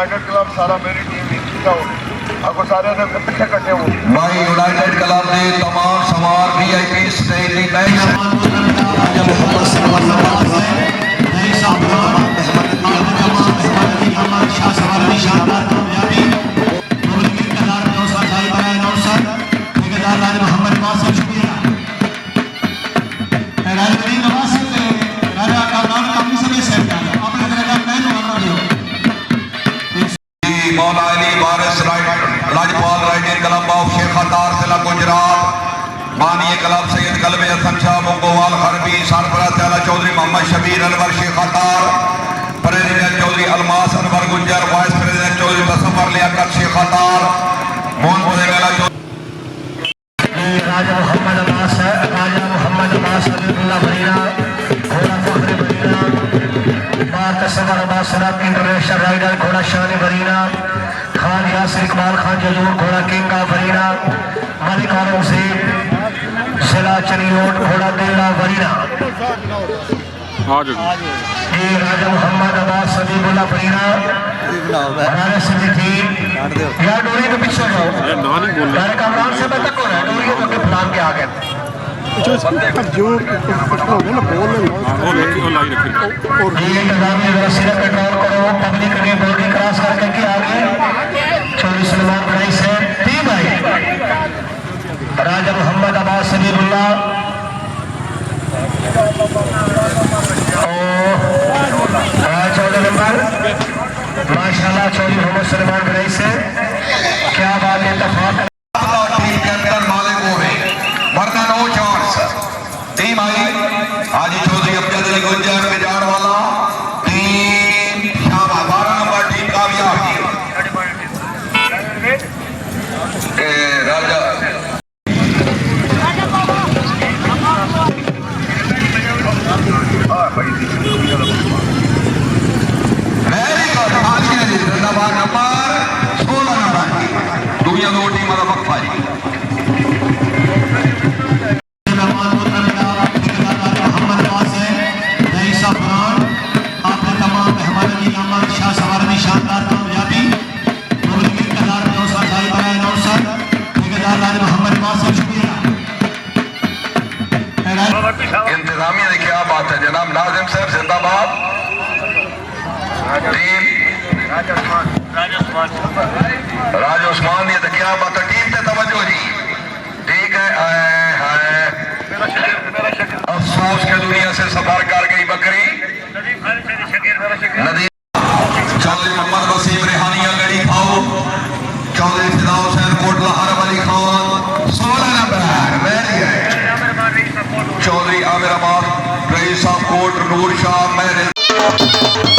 United club सारा मेरी team जीता हो आपको सारे ने पीछे कटे हो भाई यूनाइटेड क्लब ने तमाम सवार वीआईपी स्टेज की match Maula Ali Waris Lajpal rider club of Sheikh Attar जिला गुजरात बानी क्लब सैयद कलबे हसन शाह मुंगोवाल हरबी सरफराज ताला Chaudhry Mohammad Shabbir Anwar Sheikh Attar president Chaudhry Almas Anwar Gunjar vice president Chaudhry Tasfar Liaquat Sheikh Attar Mohanpur Mela Raja Mohammad Abbas Habibullah Barina घोड़ा फखरे बरीना तस्वर अब्बास सराब इंटरनेशनल राइडर घोड़ा शानी बरीना खान यासिर इकबाल खान जजूर घोड़ा किंग का बरीना मलिक औरंगजेब जिला चनियोट घोड़ा दिल्ला बरीना ये राजा मोहम्मद अब्बास हबीबुल्लाह बरीना बनारस की टीम यार डोरी के पीछे रहो डायरेक्ट कमरान से तक हो रहा है डोरी के आगे फलान के आगे जो हो गया ना बोल इंतजामी व्यवस्था कंट्रोल करो पब्लिक ने बॉडी क्रॉस करके आगे 24 सलमान बड़ाई से टीम आई राजा मोहम्मद अब्बास हबीबुल्लाह नंबर माशाल्लाह 24 मोहम्मद सलमान बड़ाई से क्या बात है इत्तेफाक टीम कैप्टन मालिक हो गए वरना नो चांस टीम आई हाजी चौधरी अब्जद अली गुंजर बिजाड़ वाला टीम शाबाश 12 नंबर टीम कामयाब राजा वेरी गुड हाजी अली जिंदाबाद नंबर 16 नंबर दुनिया दो टीम का वक्फा जी इंतजामिया की क्या बात है जनाब नाजिम साहब जिंदाबाद टीम राज उस्मान ये तो क्या बात है टीम पे तवज्जो जी ठीक है अफसोस के दुनिया से सफर कर गई बकरी नदी चौधरी मोहम्मद वसीम रेहानिया गड़ी खाओ चौधरी फिदा Hussain Kotla Haram Ali Khan 16 number very good Chaudhry Aamir Ahmed Rais Sahab Kot Noor Shah मेहर